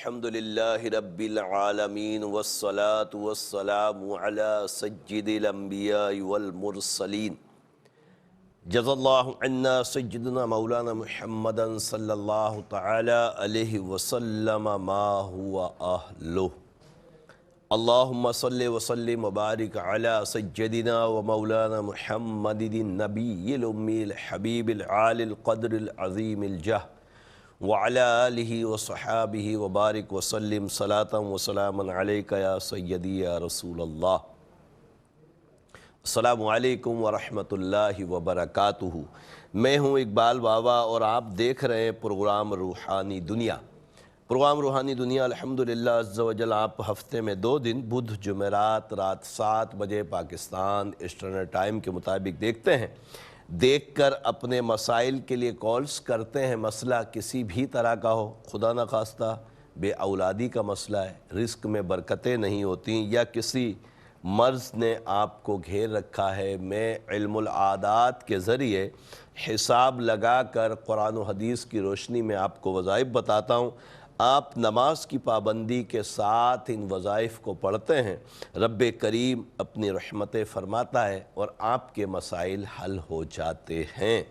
الحمدللہ رب العالمین والصلاة والسلام علی سید الانبیاء والمرسلین جزا اللہ عنا سیدنا مولانا محمد صلی اللہ تعالی علیہ وسلم ما هو اہلہ اللہم صلی وسلم وبارک علی سیدنا ومولانا محمد النبی الامی الحبیب العالی القدر العظیم الجہ وعلى آلہ وصحابہ وبارک وسلم صلاۃ وسلاما علیک یا سیدی یا رسول اللہ۔ السلام علیکم ورحمۃ اللہ وبرکاتہ۔ میں ہوں اقبال بابا اور آپ دیکھ رہے ہیں پروگرام روحانی دنیا۔ پروگرام روحانی دنیا الحمدللہ عز و جل آپ ہفتے میں 2 دن بدھ جمعرات رات 7 بجے پاکستان ایسٹرن ٹائم کے مطابق دیکھتے ہیں۔ دیکھ کر اپنے مسائل کے لیے کالز کرتے ہیں، مسئلہ کسی بھی طرح کا ہو، خدا نخواستہ بے اولادی کا مسئلہ ہے، رزق میں برکتیں نہیں ہوتی، یا کسی مرض نے آپ کو گھیر رکھا ہے۔ میں علم العادات کے ذریعے حساب لگا کر قرآن و حدیث کی روشنی میں آپ کو وظائف بتاتا ہوں۔ آپ نماز کی پابندی کے ساتھ ان وظائف کو پڑھتے ہیں، رب کریم اپنی رحمتیں فرماتا ہے اور آپ کے مسائل حل ہو جاتے ہیں۔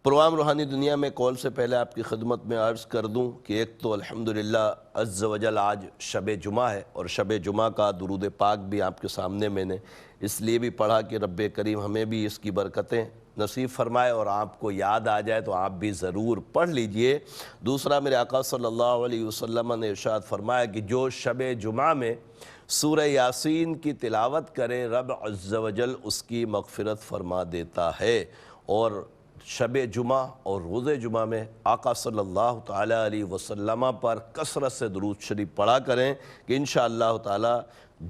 پروگرام روحانی دنیا میں کال سے پہلے آپ کی خدمت میں عرض کر دوں کہ ایک تو الحمدللہ عز و جل آج شب جمعہ ہے، اور شب جمعہ کا درود پاک بھی آپ کے سامنے میں نے اس لیے بھی پڑھا کہ رب کریم ہمیں بھی اس کی برکتیں نصیب فرمائے، اور آپ کو یاد آ جائے تو آپ بھی ضرور پڑھ لیجئے۔ دوسرا، میرے آقا صلی اللہ علیہ وسلم نے ارشاد فرمایا کہ جو شب جمعہ میں سورہ یاسین کی تلاوت کرے رب عز و جل اس کی مغفرت فرما دیتا ہے۔ اور شب جمعہ اور روز جمعہ میں آقا صلی اللہ تعالی علیہ وسلم پر کثرت سے درود شریف پڑھا کریں کہ انشاءاللہ تعالی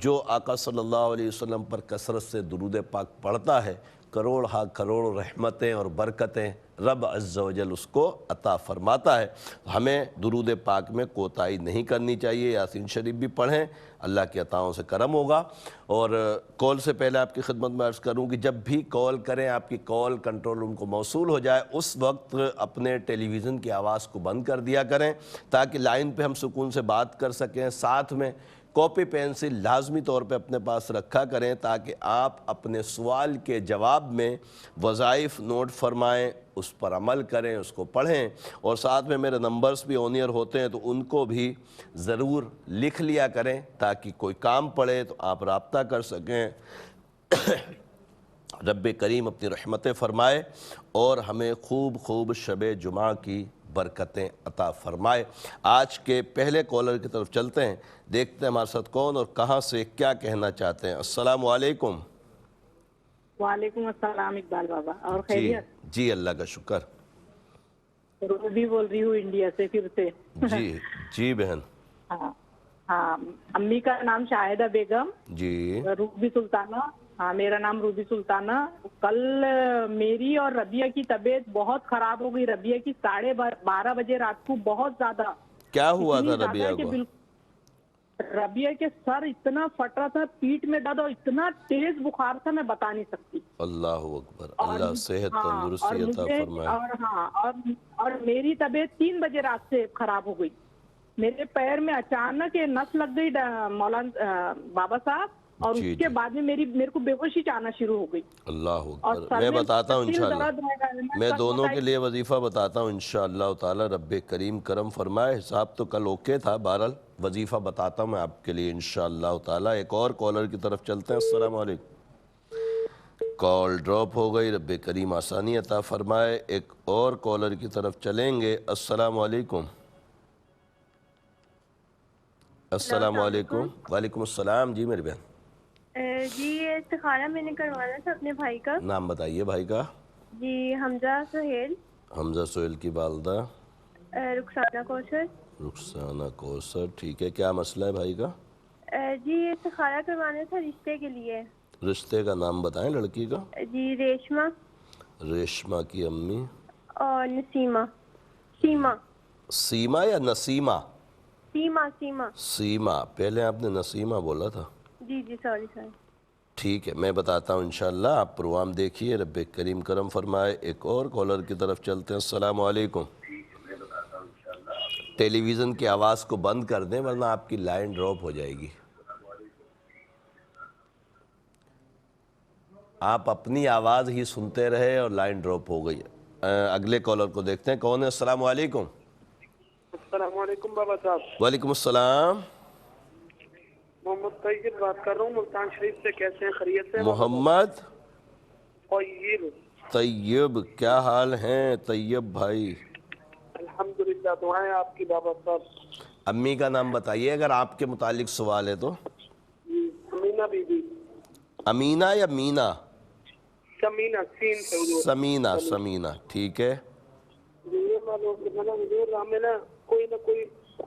جو آقا صلی اللہ علیہ وسلم پر کثرت سے درود پاک پڑھتا ہے، کروڑ ہا کروڑ رحمتیں اور برکتیں رب عز و جل اس کو عطا فرماتا ہے۔ ہمیں درود پاک میں کوتاہی نہیں کرنی چاہیے، یاسین شریف بھی پڑھیں، اللہ کی عطاؤں سے کرم ہوگا۔ اور کال سے پہلے آپ کی خدمت میں عرض کروں کہ جب بھی کال کریں آپ کی کال کنٹرول روم کو موصول ہو جائے، اس وقت اپنے ٹیلی ویژن کی آواز کو بند کر دیا کریں تاکہ لائن پہ ہم سکون سے بات کر سکیں۔ ساتھ میں کاپی پینسل لازمی طور پہ اپنے پاس رکھا کریں تاکہ آپ اپنے سوال کے جواب میں وظائف نوٹ فرمائیں، اس پر عمل کریں، اس کو پڑھیں، اور ساتھ میں میرے نمبرز بھی آن ایئر ہوتے ہیں تو ان کو بھی ضرور لکھ لیا کریں تاکہ کوئی کام پڑے تو آپ رابطہ کر سکیں۔ رب کریم اپنی رحمتیں فرمائے اور ہمیں خوب شب جمعہ کی برکتیں عطا فرمائے۔ آج کے پہلے کالر کی طرف چلتے ہیں، دیکھتے ہیں ہمارے ساتھ کون اور کہاں سے کیا کہنا چاہتے ہیں۔ السلام علیکم۔ وعلیکم السلام اقبال بابا، اور خیریت؟ جی اللہ کا شکر۔ روبی بول رہی ہوں انڈیا سے پھر سے۔ جی بہن۔ ہاں، امی کا نام شاہدہ بیگم، جی روبی سلطانہ۔ ہاں، میرا نام روبی سلطانہ۔ کل میری اور ربیہ کی طبیعت بہت خراب ہو گئی۔ ربیہ کی 12:30 بجے رات کو بہت زیادہ۔ کیا ہوا تھا ربیہ کو؟ ربیہ کے سر اتنا پھٹ رہا تھا، پیٹ میں درد، اور اتنا تیز بخار تھا میں بتا نہیں سکتی۔ اللہ اکبر، اللہ صحت تندرستی عطا فرمائے۔ اور میری طبیعت 3 بجے رات سے خراب ہو گئی۔ میرے پیر میں اچانک نس لگ گئی مولانا بابا صاحب، اور اس کے بعد میں میرے کو بے ہوشی آنا شروع ہو گئی۔ اللہ اکبر، میں بتاتا ہوں انشاءاللہ، میں دونوں کے لیے وظیفہ بتاتا ہوں انشاءاللہ تعالی۔ رب کریم کرم فرمائے، حساب تو کل اوکے تھا، بہرحال وظیفہ بتاتا ہوں میں آپ کے لیے انشاءاللہ تعالی۔ ایک اور کالر کی طرف چلتے ہیں۔ السلام علیکم۔ کال ڈراپ ہو گئی، رب کریم آسانی عطا فرمائے۔ ایک اور کالر کی طرف چلیں گے۔ السلام علیکم۔ السلام علیکم۔ وعلیکم السلام۔ جی میری بہن۔ جی یہ استخارہ میں نے کروانا تھا اپنے بھائی کا۔ نام بتائیے بھائی کا۔ جی حمزہ سہیل۔ حمزہ سہیل کی والدہ؟ رخسانہ کوثر۔ رخسانہ کوثر، ٹھیک ہے۔ کیا مسئلہ ہے بھائی کا؟ جی یہ استخارہ کروانا تھا رشتے کے لیے۔ رشتے کا نام بتائیں لڑکی کا۔ جی ریشمہ۔ ریشمہ کی امی؟ اور نسیمہ۔ سیما۔ سیما یا نسیمہ؟ سیما۔ سیما۔ سیما، پہلے آپ نے نسیمہ بولا تھا۔ جی سوری۔ ٹھیک ہے، میں بتاتا ہوں انشاءاللہ، آپ پروگرام دیکھیے، رب کریم کرم فرمائے۔ ایک اور کالر کی طرف چلتے ہیں۔ السلام علیکم۔ ٹیلی ویژن کی آواز کو بند کر دیں ورنہ آپ کی لائن ڈراپ ہو جائے گی. آپ اپنی آواز ہی سنتے رہے اور لائن ڈراپ ہو گئی. اگلے کالر کو دیکھتے ہیں کون ہے. السلام علیکم. السلام علیکم بابا صاحب. وعلیکم السلام. محمد طیب بات کر رہا ہوں ملتان شریف سے. کیسے ہیں؟ خیریت سے؟ محمد طیب. طیب کیا حال ہیں طیب بھائی؟ الحمدللہ دعائیں آپ کی بابا صاحب. امی کا نام بتائیے اگر آپ کے متعلق سوال ہے تو. Amina be be. امینہ یا مینا؟ سمینہ سین سے حضور. سمینہ. سمینہ ٹھیک ہے. یہ معلوم ہے حضور ہمیں نا کوئی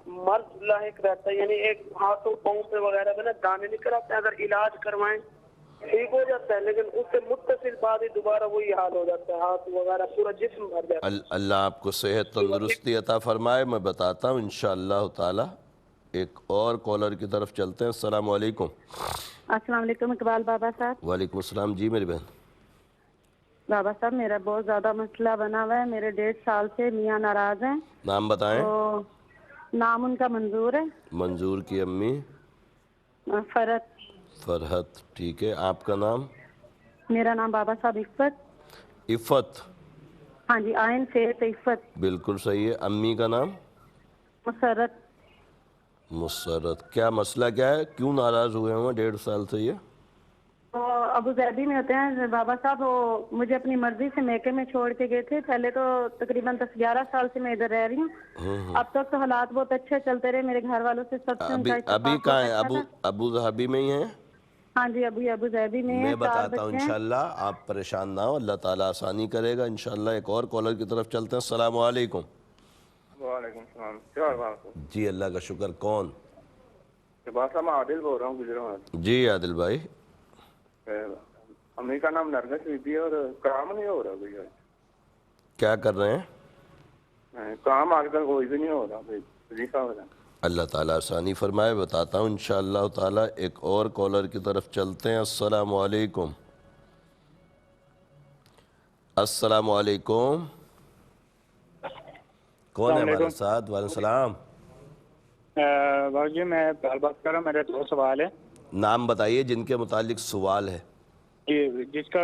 مرض لاحق رہتا ہے، یعنی ایک ہاتھوں پاؤں پہ وغیرہ میں نا دانے نکل آتے ہیں. اگر علاج کروائیں ٹھیک ہو جاتا ہے، لیکن اس سے متصل بعد ہی دوبارہ وہی حال ہو جاتا ہے، ہاتھ وغیرہ پورا جسم بھر جاتا ہے. اللہ آپ کو صحت تندرستی عطا فرمائے. میں بتاتا ہوں انشاءاللہ تعالی. ایک اور کالر کی طرف چلتے ہیں. السلام علیکم. السلام علیکم اقبال بابا صاحب. وعلیکم السلام. جی میری بہن. بابا صاحب میرا بہت زیادہ مسئلہ بنا ہوا ہے. میرے 1.5 سال سے میاں ناراض ہیں. نام بتائیں. تو نام ان کا منظور ہے. منظور کی امی؟ فرحت. فرحت ٹھیک ہے. آپ کا نام؟ میرا نام بابا صاحب عفت. عفت. ہاں جی آئین سے عفت. بالکل صحیح ہے. امی کا نام؟ مسرت. مسرت. کیا مسئلہ کیا ہے؟ کیوں ناراض ہوئے ہیں 1.5 سال سے یہ؟ تو ابو ظہبی میں ہوتے ہیں بابا صاحب. وہ مجھے اپنی مرضی سے میکے میں چھوڑ کے گئے تھے. پہلے تو تقریباً 10-11 سال سے میں ادھر رہ رہی ہوں. اب تک تو حالات بہت اچھے چلتے رہے. میرے گھر والوں سے سب سے ان کا ابھی اتفاق کہاں ہیں؟ بہت اچھا تھا. ابو ظہبی میں ہی ہیں؟ ہاں جی ابو ظہبی میں ہیں. میں 4 بتاتا ہوں بچے ہیں. انشاءاللہ. آپ پریشان نہ ہو. اللہ تعالیٰ آسانی کرے گا انشاءاللہ. ایک اور کالر کی طرف چلتے ہیں. السلام علیکم. وعلیکم السلام. کیا حال ہے؟ جی اللہ کا شکر. کون؟ بات صاحب میں عادل بول رہا ہوں گجرات. جی عادل بھائی. امی کا نام نرگس بی بی اور کام نہیں ہو رہا بھیا. کیا کر رہے ہیں؟ کام آج کل کوئی بھی نہیں ہو رہا بھائی. اللہ تعالیٰ آسانی فرمائے. بتاتا ہوں انشاءاللہ تعالیٰ. ایک اور کالر کی طرف چلتے ہیں. السلام علیکم. السلام علیکم. کون ہے ہمارے ساتھ؟ وعلیکم السلام. جی میں بات کر رہا ہوں. میرے 2 سوال ہیں. نام بتائیے جن کے متعلق سوال ہے. جی جس کا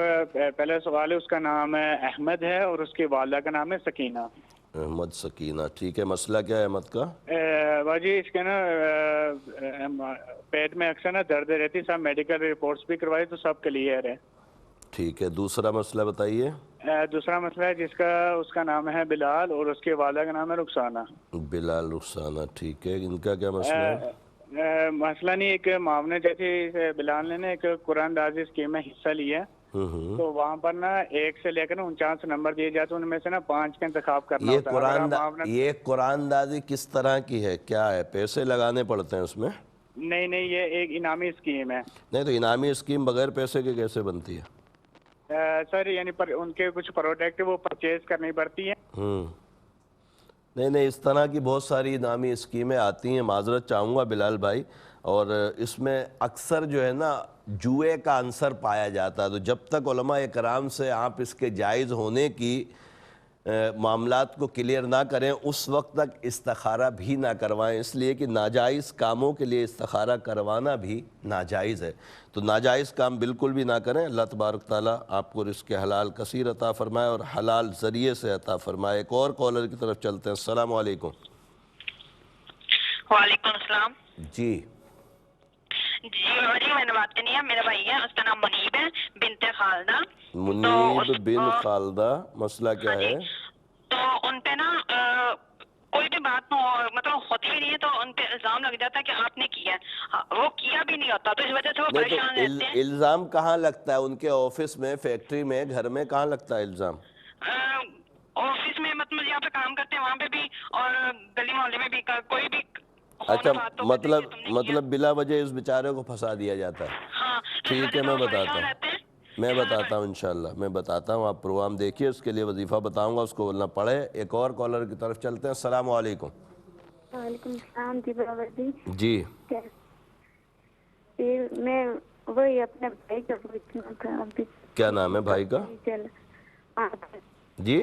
پہلا سوال ہے اس کا نام احمد ہے اور اس کی والدہ کا نام ہے سکینہ. احمد سکینہ ٹھیک ہے. مسئلہ کیا ہے احمد کا؟ جی اس کے نا پیٹ میں اکثر نا درد رہتی. سب میڈیکل رپورٹس بھی کروائی تو سب کلیئر ہے. ٹھیک ہے. دوسرا مسئلہ بتائیے. دوسرا مسئلہ ہے جس کا اس کا نام ہے بلال اور اس کی والدہ کا نام ہے رخسانہ. بلال رخسانہ ٹھیک ہے. ان کا کیا مسئلہ ہے؟ مسئلہ نہیں. ایک معاون جیسے بلال نے نا ایک قرآن اندازی اسکیم میں حصہ لیا تو وہاں پر نا 1 سے لے کر 49 نمبر دیے جاتے ہیں. ان میں سے نا 5 کا انتخاب کرنا ہوتا ہے. یہ قرآن اندازی کس طرح کی ہے؟ کیا ہے؟ پیسے لگانے پڑتے ہیں اس میں؟ نہیں یہ ایک انعامی اسکیم ہے. نہیں تو انعامی اسکیم بغیر پیسے کے کیسے بنتی ہے؟ سر یعنی ان کے کچھ پروڈکٹ وہ پرچیز کرنی پڑتی ہیں. نہیں اس طرح کی بہت ساری انعامی اسکیمیں آتی ہیں. معذرت چاہوں گا بلال بھائی. اور اس میں اکثر جو ہے نا جوئے کا عنصر پایا جاتا ہے. تو جب تک علماء اکرام سے آپ اس کے جائز ہونے کی معاملات کو کلیئر نہ کریں اس وقت تک استخارہ بھی نہ کروائیں. اس لیے کہ ناجائز کاموں کے لیے استخارہ کروانا بھی ناجائز ہے. تو ناجائز کام بالکل بھی نہ کریں. اللہ تبارک تعالیٰ آپ کو رزق حلال کثیر عطا فرمائے اور حلال ذریعے سے عطا فرمائے. ایک اور کالر کی طرف چلتے ہیں. السلام علیکم. وعلیکم السلام. جی میں نے بات کرنی ہے. میرا بھائی ہے اس کا نام منیب ہے بنت خالدہ. منیب بن خالدہ. مسئلہ کیا ہے؟ تو ان پہ نا کوئی بھی بات مطلب ہوتی بھی نہیں ہے تو ان پہ الزام لگ جاتا ہے کہ آپ نے کیا ہے. وہ کیا بھی نہیں ہوتا تو اس وجہ سے وہ پریشان رہتے ہیں. الزام کہاں لگتا ہے؟ ان کے آفس میں، فیکٹری میں، گھر میں کہاں لگتا ہے الزام؟ آفس میں مطلب جہاں پہ کام کرتے ہیں وہاں پہ بھی اور گلی محلے میں بھی کوئی بھی. اچھا مطلب بلا وجہ اس بیچارے کو پھنسا دیا جاتا ہے. ہاں ٹھیک ہے. میں بتاتا ہوں انشاءاللہ. میں بتاتا ہوں. آپ پروگرام دیکھیے. اس کے لیے وظیفہ بتاؤں گا. اس کو بولنا پڑھے. ایک اور کالر کی طرف چلتے ہیں. السلام علیکم. وعلیکم السلام. جی بابا جی. جی میں وہی اپنے بھائی کا پوچھنا تھا. کیا نام ہے بھائی کا؟ جی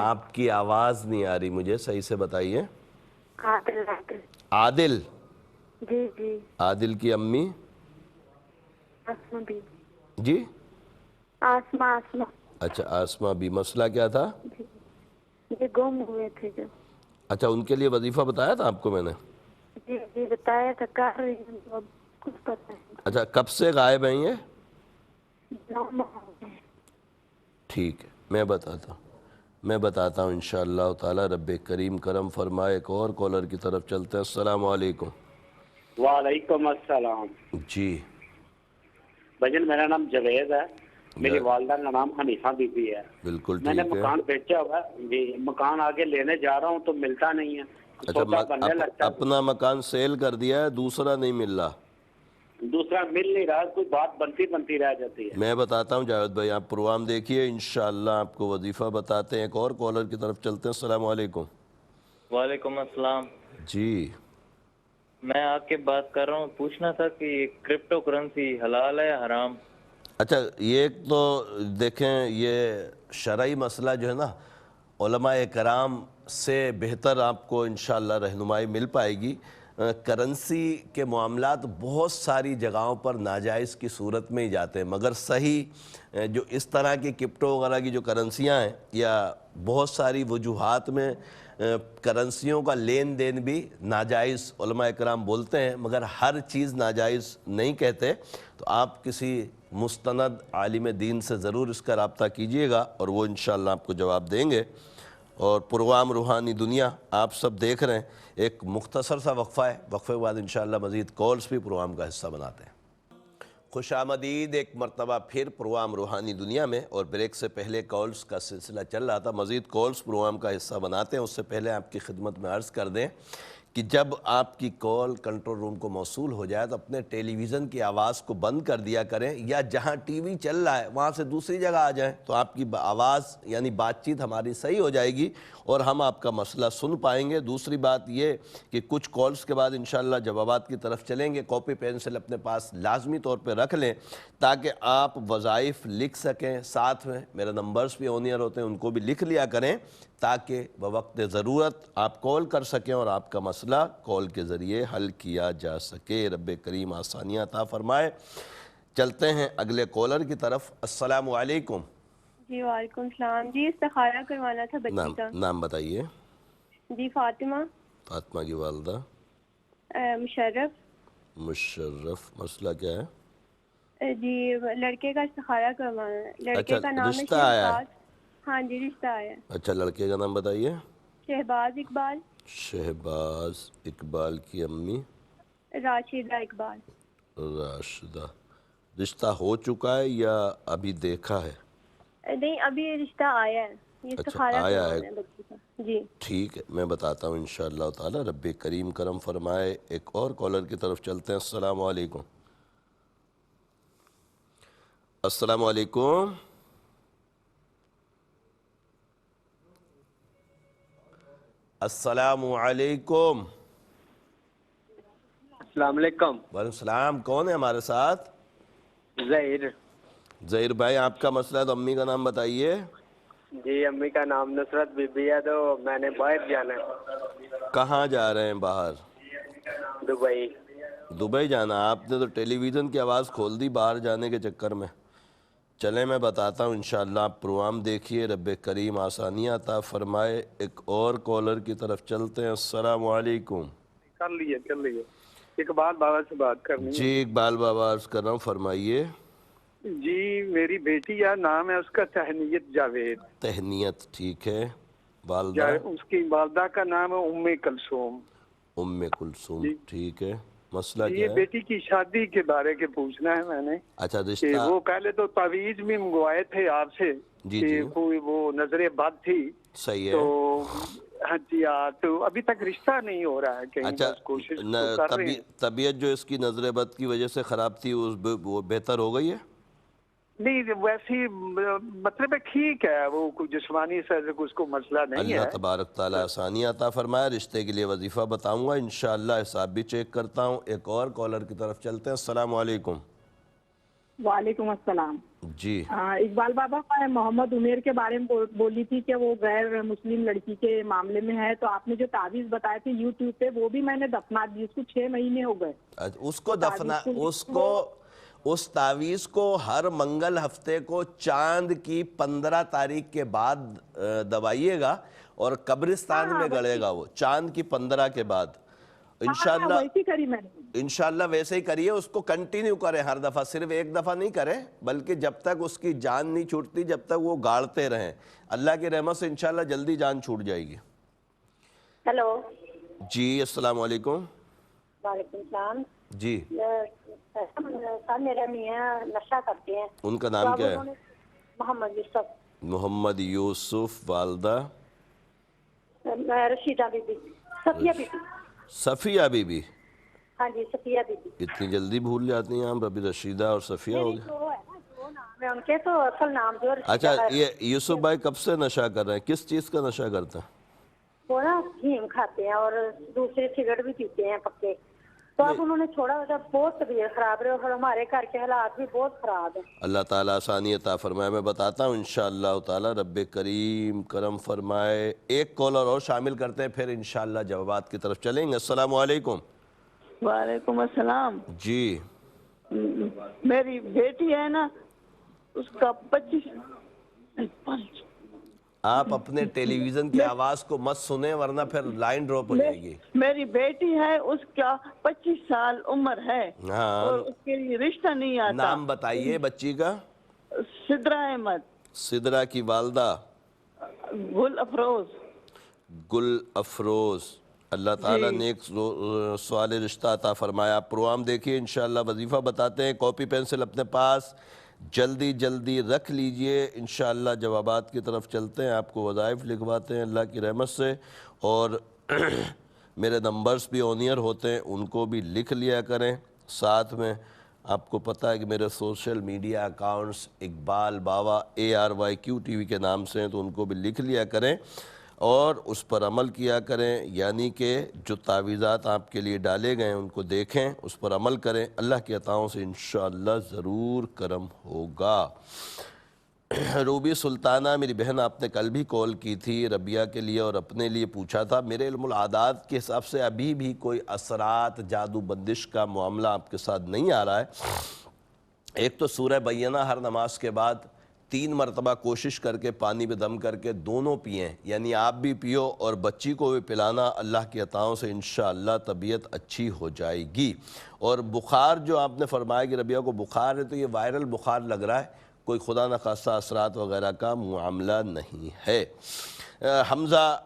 آپ کی آواز نہیں آ رہی مجھے، صحیح سے بتائیے۔ عادل عادل عادل، جی جی عادل کی امی؟ آسما بھی جی آسما آسما اچھا آسما بھی، مسئلہ کیا تھا؟ جی یہ گم ہوئے تھے جو۔ اچھا ان کے لیے وظیفہ بتایا تھا آپ کو میں نے؟ جی جی بتایا تھا، کر رہی ہوں تو اب کچھ پتہ نہیں۔ اچھا کب سے غائب ہیں یہ؟ 9 ماہ ہو گئے۔ ٹھیک ہے میں بتاتا ہوں انشاءاللہ تعالی۔ رب کریم کرم فرمائے۔ ایک اور کالر کی طرف چلتے ہیں۔ السلام علیکم۔ وعلیکم السلام جی بھجن، میرا نام جاوید ہے، میری والدہ کا نام حنیفہ بی بی ہے۔ بالکل میں نے ٹھیک ہے۔ مکان بیچا ہوا ہے جی، مکان آگے لینے جا رہا ہوں تو ملتا نہیں ہے، سودا بننے لگتا ہے، اپنا مکان سیل کر دیا ہے، دوسرا نہیں مل رہا؟ دوسرا مل نہیں رہا، کوئی بات بنتی رہ جاتی ہے۔ میں بتاتا ہوں جاوید بھائی، آپ پروگرام دیکھیے، انشاءاللہ آپ کو وظیفہ بتاتے ہیں۔ ایک اور کالر کی طرف چلتے ہیں۔ السلام علیکم۔ وعلیکم السلام۔ جی میں آپ کے بات کر رہا ہوں، پوچھنا تھا کہ یہ کرپٹو کرنسی حلال ہے یا حرام؟ اچھا یہ ایک تو دیکھیں، یہ شرعی مسئلہ جو ہے نا، علماء کرام سے بہتر آپ کو انشاءاللہ رہنمائی مل پائے گی۔ کرنسی کے معاملات بہت ساری جگہوں پر ناجائز کی صورت میں ہی جاتے ہیں، مگر صحیح جو اس طرح کی کرپٹو وغیرہ کی جو کرنسیاں ہیں، یا بہت ساری وجوہات میں کرنسیوں کا لین دین بھی ناجائز علماء کرام بولتے ہیں، مگر ہر چیز ناجائز نہیں کہتے۔ تو آپ کسی مستند عالم دین سے ضرور اس کا رابطہ کیجئے گا، اور وہ انشاءاللہ آپ کو جواب دیں گے۔ اور پروگرام روحانی دنیا آپ سب دیکھ رہے ہیں، ایک مختصر سا وقفہ ہے، وقفے کے بعد انشاءاللہ مزید کالز بھی پروگرام کا حصہ بناتے ہیں۔ خوش آمدید ایک مرتبہ پھر پروگرام روحانی دنیا میں، اور بریک سے پہلے کالز کا سلسلہ چل رہا تھا، مزید کالز پروگرام کا حصہ بناتے ہیں۔ اس سے پہلے آپ کی خدمت میں عرض کر دیں کہ جب آپ کی کال کنٹرول روم کو موصول ہو جائے تو اپنے ٹیلی ویژن کی آواز کو بند کر دیا کریں، یا جہاں ٹی وی چل رہا ہے وہاں سے دوسری جگہ آ جائیں، تو آپ کی آواز یعنی بات چیت ہماری صحیح ہو جائے گی اور ہم آپ کا مسئلہ سن پائیں گے۔ دوسری بات یہ کہ کچھ کالز کے بعد انشاءاللہ جوابات کی طرف چلیں گے، کاپی پینسل اپنے پاس لازمی طور پہ رکھ لیں تاکہ آپ وظائف لکھ سکیں، ساتھ میں میرے نمبرز بھی آن ایئر ہوتے ہیں ان کو بھی لکھ لیا کریں تاکہ بوقت ضرورت آپ کال کر سکیں اور آپ کا مسئلہ کال کے ذریعے حل کیا جا سکے۔ رب کریم آسانیاں عطا فرمائے۔ چلتے ہیں اگلے کالر کی طرف۔ السلام علیکم۔ جی وعلیکم السلام جی، استخارہ کروانا تھا بچی کا۔ نام بتائیے۔ جی فاطمہ۔ فاطمہ کی والدہ؟ مشرف۔ مسئلہ کیا ہے؟ جی لڑکے کا استخارہ کروانا ہے، لڑکے کا نام ہے رشتہ آیا ہے؟ ہاں جی رشتہ آیا ہے۔ اچھا لڑکے کا نام بتائیے۔ شہباز اقبال۔ شہباز اقبال کی امی؟ راشدہ اقبال۔ راشدہ۔ رشتہ ہو چکا ہے یا ابھی دیکھا ہے؟ نہیں ابھی رشتہ آیا ہے، یہ استخارہ کروانا ہے بچی کا۔ جی ٹھیک ہے میں بتاتا ہوں انشاءاللہ تعالی۔ رب کریم کرم فرمائے۔ ایک اور کالر کی طرف چلتے ہیں۔ السلام علیکم۔ السلام علیکم۔ السلام علیکم۔ السلام علیکم۔ وعلیکم السلام۔ کون ہے ہمارے ساتھ؟ ظہیر۔ ظہیر بھائی آپ کا مسئلہ ہے تو امی کا نام بتائیے۔ جی امی کا نام نصرت بی بی ہے، تو میں نے باہر جانا ہے۔ کہاں جا رہے ہیں باہر؟ دبئی۔ دبئی جانا؟ آپ نے تو ٹیلی ویژن کی آواز کھول دی باہر جانے کے چکر میں۔ چلیں میں بتاتا ہوں انشاءاللہ، آپ پروگرام دیکھیے، رب کریم آسانیاں عطا فرمائے۔ ایک اور کالر کی طرف چلتے ہیں۔ السلام علیکم۔ کر لیے اقبال بابا سے بات کرنی ہے۔ جی اقبال بابا عرض کر رہا ہوں، فرمائیے۔ جی میری بیٹی ہے، نام ہے اس کا تہنیت جاوید۔ تہنیت ٹھیک ہے۔ والدہ؟ اس کی والدہ کا نام ہے ام کلثوم۔ ام کلثوم ٹھیک ہے۔ مسئلہ کیا یہ ہے؟ بیٹی کی شادی کے بارے کے پوچھنا ہے میں نے۔ اچھا کہ رشتہ؟ وہ پہلے تو تعویذ بھی منگوائے تھے آپ سے کہ کوئی وہ نظر بد تھی، صحیح ہے۔ تو ہاں جی تو ابھی تک رشتہ نہیں ہو رہا ہے، کہیں اچھا بس کوشش تو کر رہے ہیں۔ طبیعت جو اس کی نظر بد کی وجہ سے خراب تھی وہ بہتر ہو گئی ہے؟ نہیں ویسی مطلب ٹھیک ہے، وہ کوئی جسمانی سے اس کو مسئلہ نہیں ہے۔ اللہ تبارک تعالیٰ آسانی عطا فرمائے۔ رشتے کے لیے وظیفہ بتاؤں گا انشاءاللہ، حساب بھی چیک کرتا ہوں۔ ایک اور کالر کی طرف چلتے ہیں۔ السلام علیکم۔ وعلیکم السلام جی اقبال بابا، میں محمد عمیر کے بارے میں بولی تھی کہ وہ غیر مسلم لڑکی کے معاملے میں ہے، تو آپ نے جو تعویذ بتائے تھے یوٹیوب پہ وہ بھی میں نے دفنا دی، اس کو 6 مہینے ہو گئے۔ اس تعویذ کو ہر منگل ہفتے کو چاند کی 15 تاریخ کے بعد دبائیے گا اور قبرستان میں گڑے گا، وہ چاند کی 15 کے بعد انشاءاللہ ویسے ہی کریے، اس کو کنٹینیو کریں ہر دفعہ، صرف ایک دفعہ نہیں کریں بلکہ جب تک اس کی جان نہیں چھوٹتی، جب تک وہ گاڑتے رہیں، اللہ کی رحمت سے انشاءاللہ جلدی جان چھوٹ جائے گی۔ ہیلو جی السلام علیکم۔ وعلیکم السلام جی سر، میرے میاں نشہ کرتے ہیں۔ ان کا نام کیا ہے؟ محمد یوسف۔ محمد یوسف۔ والدہ؟ Rashida Bibi, Safia Bibi. Safia Bibi? ہاں جی صفیہ بی بی۔ اتنی جلدی بھول جاتی ہیں آپ، ابھی رشیدہ اور صفیہ ہو گئے۔ ان کے تو اصل نام جو اچھا، یہ یوسف بھائی کب سے نشہ کر رہے ہیں؟ کس چیز کا نشہ کرتے ہیں؟ وہ نا افیم کھاتے ہیں اور دوسرے سگریٹ بھی پیتے ہیں پکے، تو اب انہوں نے چھوڑا، بہت طبیعت خراب رہے اور ہمارے گھر کے حالات بھی بہت خراب ہیں۔ اللہ تعالیٰ آسانی عطا فرمائے۔ میں بتاتا ہوں انشاءاللہ تعالیٰ، رب کریم کرم فرمائے۔ ایک کالر اور شامل کرتے ہیں پھر انشاءاللہ جوابات کی طرف چلیں گے۔ السلام علیکم۔ وعلیکم السلام۔ جی میری بیٹی ہے نا، اس کا 25۔ آپ اپنے ٹیلی ویژن کی آواز کو مت سنیں ورنہ پھر لائن ڈراپ ہو جائے گی۔ میری بیٹی ہے، اس کا 25 سال عمر ہے اور اس کے لیے رشتہ نہیں آتا۔ نام بتائیے بچی کا۔ سدرہ احمد۔ سدرہ کی والدہ؟ گل افروز۔ گل افروز۔ اللہ تعالیٰ نیک سوال رشتہ عطا فرمایا۔ آپ پروگرام دیکھیے انشاءاللہ، وظیفہ بتاتے ہیں، کاپی پینسل اپنے پاس جلدی جلدی رکھ لیجئے، انشاءاللہ جوابات کی طرف چلتے ہیں، آپ کو وظائف لکھواتے ہیں اللہ کی رحمت سے، اور میرے نمبرز بھی آن ایئر ہوتے ہیں، ان کو بھی لکھ لیا کریں۔ ساتھ میں آپ کو پتہ ہے کہ میرے سوشل میڈیا اکاؤنٹس اقبال باوا ARYQ TV کے نام سے ہیں، تو ان کو بھی لکھ لیا کریں اور اس پر عمل کیا کریں، یعنی کہ جو تعویذات آپ کے لیے ڈالے گئے ہیں ان کو دیکھیں، اس پر عمل کریں، اللہ کی عطاؤں سے انشاءاللہ ضرور کرم ہوگا۔ روبی سلطانہ میری بہن، آپ نے کل بھی کال کی تھی، ربیہ کے لیے اور اپنے لیے پوچھا تھا۔ میرے علم العادات کے حساب سے ابھی بھی کوئی اثرات جادو بندش کا معاملہ آپ کے ساتھ نہیں آ رہا ہے۔ ایک تو سورہ بینہ ہر نماز کے بعد 3 مرتبہ کوشش کر کے پانی پہ دم کر کے دونوں پئیں، یعنی آپ بھی پیو اور بچی کو بھی پلانا، اللہ کی عطاؤں سے انشاءاللہ طبیعت اچھی ہو جائے گی۔ اور بخار جو آپ نے فرمایا کہ ربیہ کو بخار ہے، تو یہ وائرل بخار لگ رہا ہے، کوئی خدا نخواستہ اثرات وغیرہ کا معاملہ نہیں ہے۔ حمزہ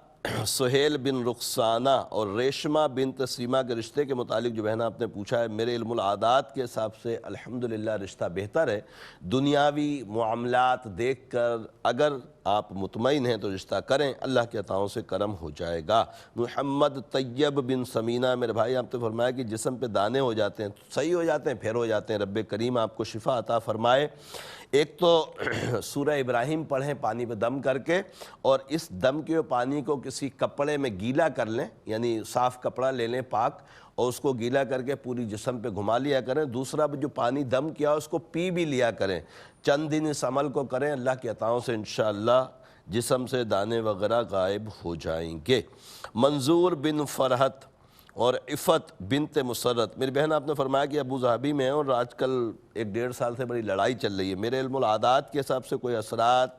سہیل بن رخسانہ اور ریشمہ بنت سیمہ کے رشتے کے متعلق جو بہن آپ نے پوچھا ہے، میرے علم العادات کے حساب سے الحمدللہ رشتہ بہتر ہے۔ دنیاوی معاملات دیکھ کر اگر آپ مطمئن ہیں تو رشتہ کریں، اللہ کے عطاؤں سے کرم ہو جائے گا۔ محمد طیب بن سمینہ، میرے بھائی آپ نے فرمایا کہ جسم پہ دانے ہو جاتے ہیں، صحیح ہو جاتے ہیں پھر ہو جاتے ہیں، رب کریم آپ کو شفا عطا فرمائے۔ ایک تو سورہ ابراہیم پڑھیں پانی پہ دم کر کے، اور اس دم کے پانی کو کسی کپڑے میں گیلا کر لیں، یعنی صاف کپڑا لے لیں پاک، اور اس کو گیلا کر کے پوری جسم پہ گھما لیا کریں۔ دوسرا جو پانی دم کیا اس کو پی بھی لیا کریں، چند دن اس عمل کو کریں، اللہ کی عطاؤں سے انشاءاللہ جسم سے دانے وغیرہ غائب ہو جائیں گے۔ منظور بن فرحت اور عفت بنت مسرت، میری بہن آپ نے فرمایا کہ ابو ظہبی میں ہیں اور آج کل 1-1.5 سال سے بڑی لڑائی چل رہی ہے۔ میرے علم العادات کے حساب سے کوئی اثرات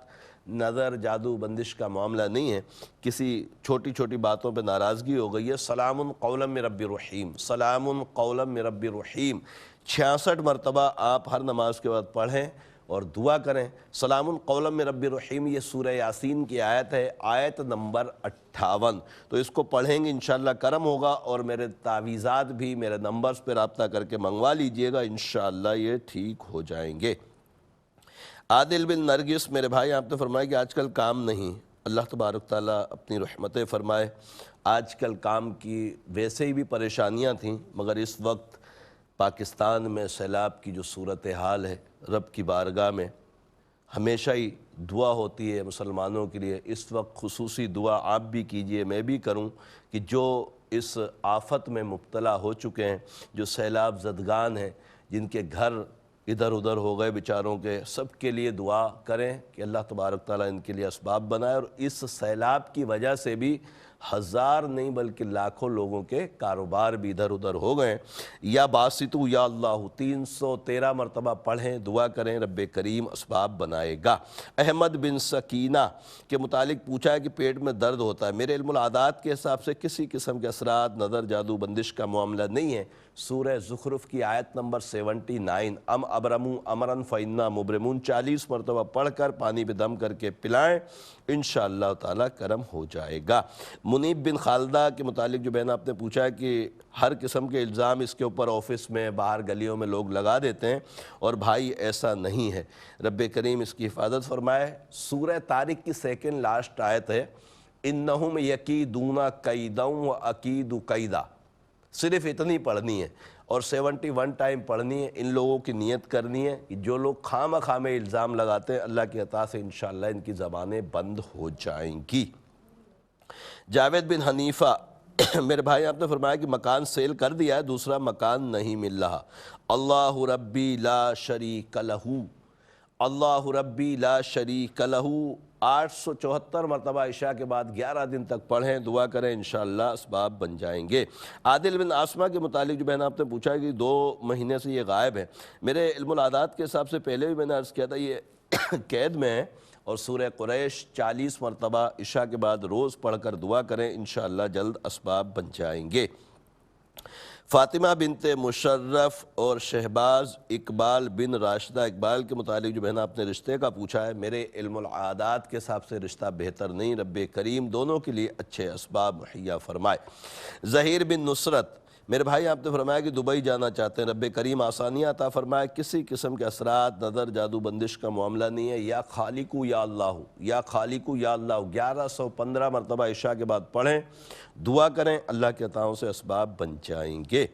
نظر جادو بندش کا معاملہ نہیں ہے، کسی چھوٹی چھوٹی باتوں پہ ناراضگی ہو گئی ہے۔ سلام قولا من رب رحیم، سلام قولا من رب رحیم 66 مرتبہ آپ ہر نماز کے بعد پڑھیں اور دعا کریں۔ سلام قولا من رب رحیم یہ سورہ یاسین کی آیت ہے، آیت نمبر 58، تو اس کو پڑھیں گے انشاءاللہ کرم ہوگا، اور میرے تعویذات بھی میرے نمبرز پہ رابطہ کر کے منگوا لیجئے گا، انشاءاللہ یہ ٹھیک ہو جائیں گے۔ عادل بن نرگس، میرے بھائی آپ نے فرمایا کہ آج کل کام نہیں، اللہ تبارک تعالیٰ اپنی رحمتیں فرمائے۔ آج کل کام کی ویسے ہی بھی پریشانیاں تھیں، مگر اس وقت پاکستان میں سیلاب کی جو صورتحال ہے، رب کی بارگاہ میں ہمیشہ ہی دعا ہوتی ہے مسلمانوں کے لیے، اس وقت خصوصی دعا آپ بھی کیجئے، میں بھی کروں، کہ جو اس آفت میں مبتلا ہو چکے ہیں، جو سیلاب زدگان ہیں، جن کے گھر ادھر ادھر ہو گئے بیچاروں کے، سب کے لیے دعا کریں کہ اللہ تبارک تعالیٰ ان کے لیے اسباب بنائے، اور اس سیلاب کی وجہ سے بھی ہزار نہیں بلکہ لاکھوں لوگوں کے کاروبار بھی ادھر ادھر ہو گئے۔ یا باسطو یا اللہ 313 مرتبہ پڑھیں، دعا کریں، رب کریم اسباب بنائے گا۔ احمد بن سکینہ کے متعلق پوچھا ہے کہ پیٹ میں درد ہوتا ہے، میرے علم العادات کے حساب سے کسی قسم کے اثرات، نظر، جادو، بندش کا معاملہ نہیں ہے۔ سورہ زخرف کی آیت نمبر 79 ام ابرمو امرن فإنا مبرمون 40 مرتبہ پڑھ کر پانی پہ دم کر کے پلائیں، انشاءاللہ تعالیٰ کرم ہو جائے گا۔ منیب بن خالدہ کے متعلق جو بہن آپ نے پوچھا ہے کہ ہر قسم کے الزام اس کے اوپر آفس میں، باہر گلیوں میں لوگ لگا دیتے ہیں، اور بھائی ایسا نہیں ہے، رب کریم اس کی حفاظت فرمائے۔ سورہ طارق کی سیکنڈ لاسٹ آیت ہے انہم یکیدون کیدا واکید کیدا، صرف اتنی پڑھنی ہے اور 71 ٹائم پڑھنی ہے۔ ان لوگوں کی نیت کرنی ہے کہ جو لوگ خام خام الزام لگاتے ہیں، اللہ کی عطا سے انشاءاللہ ان کی زبانیں بند ہو جائیں گی۔ جاوید بن حنیفہ میرے بھائی آپ نے فرمایا کہ مکان سیل کر دیا ہے، دوسرا مکان نہیں مل رہا۔ اللہ ربی لا شریک لہ، اللہ ربی لا شریک لہ 874 مرتبہ عشاء کے بعد 11 دن تک پڑھیں، دعا کریں، انشاءاللہ اسباب بن جائیں گے۔ عادل بن عاصمہ کے متعلق جو بہن آپ نے پوچھا ہے کہ 2 مہینے سے یہ غائب ہے، میرے علم العادات کے حساب سے پہلے بھی میں نے عرض کیا تھا یہ قید میں ہے، اور سورہ قریش 40 مرتبہ عشاء کے بعد روز پڑھ کر دعا کریں، انشاءاللہ جلد اسباب بن جائیں گے۔ فاطمہ بنت مشرف اور شہباز اقبال بن راشدہ اقبال کے متعلق جو بہن آپ نے رشتے کا پوچھا ہے، میرے علم العادات کے حساب سے رشتہ بہتر نہیں، رب کریم دونوں کے لیے اچھے اسباب مہیا فرمائے۔ ظہیر بن نصرت میرے بھائی آپ نے فرمایا کہ دبئی جانا چاہتے ہیں، رب کریم آسانیاں عطا فرمائے، کسی قسم کے اثرات، نظر، جادو، بندش کا معاملہ نہیں ہے۔ یا خالقو یا اللہ، یا خالقو یا اللہ 1115 مرتبہ عشاء کے بعد پڑھیں، دعا کریں، اللہ کے عطاؤں سے اسباب بن جائیں گے۔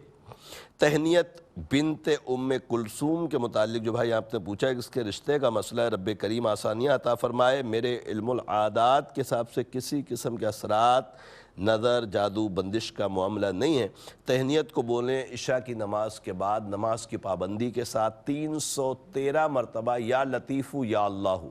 تہنیت بنت ام کلثوم کے متعلق جو بھائی آپ نے پوچھا ہے کہ اس کے رشتے کا مسئلہ ہے، رب کریم آسانیاں عطا فرمائے، میرے علم العادات کے حساب سے کسی قسم کے اثرات، نظر، جادو، بندش کا معاملہ نہیں ہے۔ تہنیت کو بولیں عشاء کی نماز کے بعد نماز کی پابندی کے ساتھ 313 مرتبہ یا لطیفو یا اللہ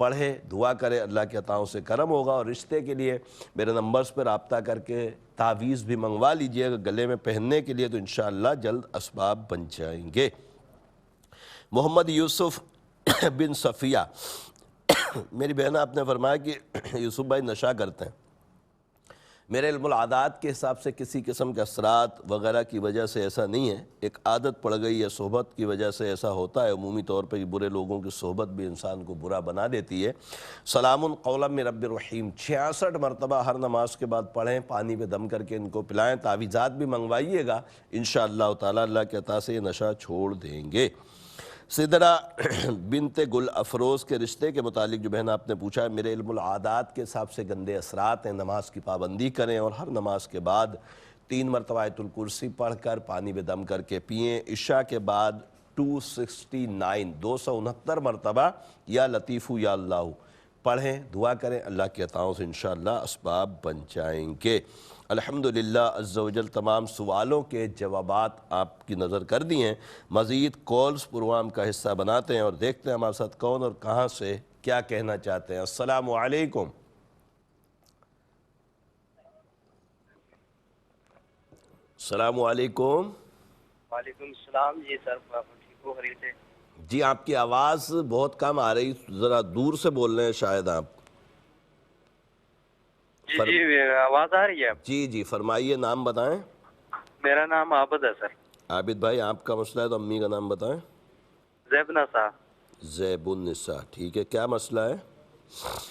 پڑھے، دعا کرے، اللہ کے عطاؤں سے کرم ہوگا۔ اور رشتے کے لیے میرے نمبرز پر رابطہ کر کے تعویذ بھی منگوا لیجئے گا گلے میں پہننے کے لیے، تو انشاءاللہ جلد اسباب بن جائیں گے۔ محمد یوسف بن صفیہ میری بہن آپ نے فرمایا کہ یوسف بھائی نشہ کرتے ہیں، میرے علم العادات کے حساب سے کسی قسم کے اثرات وغیرہ کی وجہ سے ایسا نہیں ہے، ایک عادت پڑ گئی ہے، صحبت کی وجہ سے ایسا ہوتا ہے، عمومی طور پہ برے لوگوں کی صحبت بھی انسان کو برا بنا دیتی ہے۔ سلام قولا من رب الرحیم 66 مرتبہ ہر نماز کے بعد پڑھیں، پانی پہ دم کر کے ان کو پلائیں، تعویذات بھی منگوائیے گا، انشاءاللہ تعالیٰ اللہ کے عطا سے یہ نشہ چھوڑ دیں گے۔ سدرہ بنت گل افروز کے رشتے کے متعلق جو بہن آپ نے پوچھا ہے، میرے علم العادات کے حساب سے گندے اثرات ہیں، نماز کی پابندی کریں، اور ہر نماز کے بعد 3 مرتبہ آیت الکرسی پڑھ کر پانی میں دم کر کے پئیں۔ عشاء کے بعد 269 مرتبہ یا لطیفو یا اللہ پڑھیں، دعا کریں، اللہ کے عطاؤں سے انشاءاللہ اسباب بن جائیں گے۔ الحمدللہ عز و جل تمام سوالوں کے جوابات آپ کی نظر کر دی ہیں، مزید کالز پروگرام کا حصہ بناتے ہیں اور دیکھتے ہیں ہمارے ساتھ کون اور کہاں سے کیا کہنا چاہتے ہیں۔ السلام علیکم۔ السلام علیکم۔ وعلیکم السلام جی سر، ٹھیک ہو، خیریت سے؟ جی آپ کی آواز بہت کم آ رہی، ذرا دور سے بول رہے ہیں شاید آپ۔ جی آواز آ رہی ہے؟ جی جی فرمائیے، نام بتائیں۔ میرا نام عابد ہے سر۔ عابد بھائی آپ کا مسئلہ ہے تو امی کا نام بتائیں۔ زیب النساء۔ زیب النساء، ٹھیک ہے، کیا مسئلہ ہے؟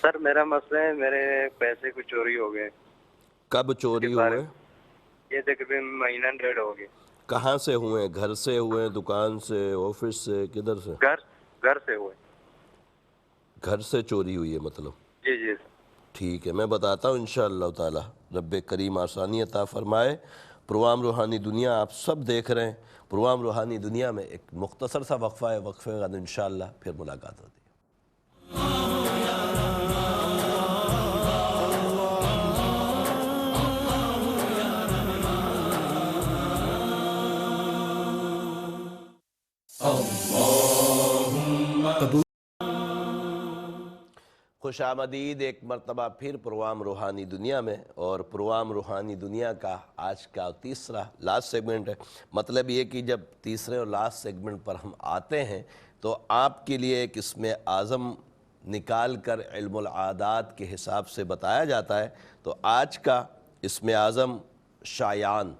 سر میرا مسئلہ ہے، میرے پیسے کچھ چوری ہو گئے۔ کب چوری ہوئے؟ یہ تقریباً مہینہ 1.5 ہو گئے۔ کہاں سے ہوئے؟ گھر سے ہوئے، دکان سے، آفس سے، کدھر سے؟ گھر سے ہوئے۔ گھر سے چوری ہوئی ہے مطلب؟ جی جی سر۔ ٹھیک ہے، میں بتاتا ہوں انشاءاللہ تعالی، رب کریم آسانی عطا فرمائے۔ پروگرام روحانی دنیا آپ سب دیکھ رہے ہیں، پروگرام روحانی دنیا میں ایک مختصر سا وقفہ ہے، وقفے کے بعد انشاءاللہ پھر ملاقات ہوتی ہے۔ Allah خوش آمدید ایک مرتبہ پھر پروگرام روحانی دنیا میں، اور پروگرام روحانی دنیا کا آج کا تیسرا لاسٹ سیگمنٹ ہے۔ مطلب یہ کہ جب تیسرے اور لاسٹ سیگمنٹ پر ہم آتے ہیں تو آپ کے لیے ایک اسم اعظم نکال کر علم العادات کے حساب سے بتایا جاتا ہے۔ تو آج کا اسم اعظم شایان،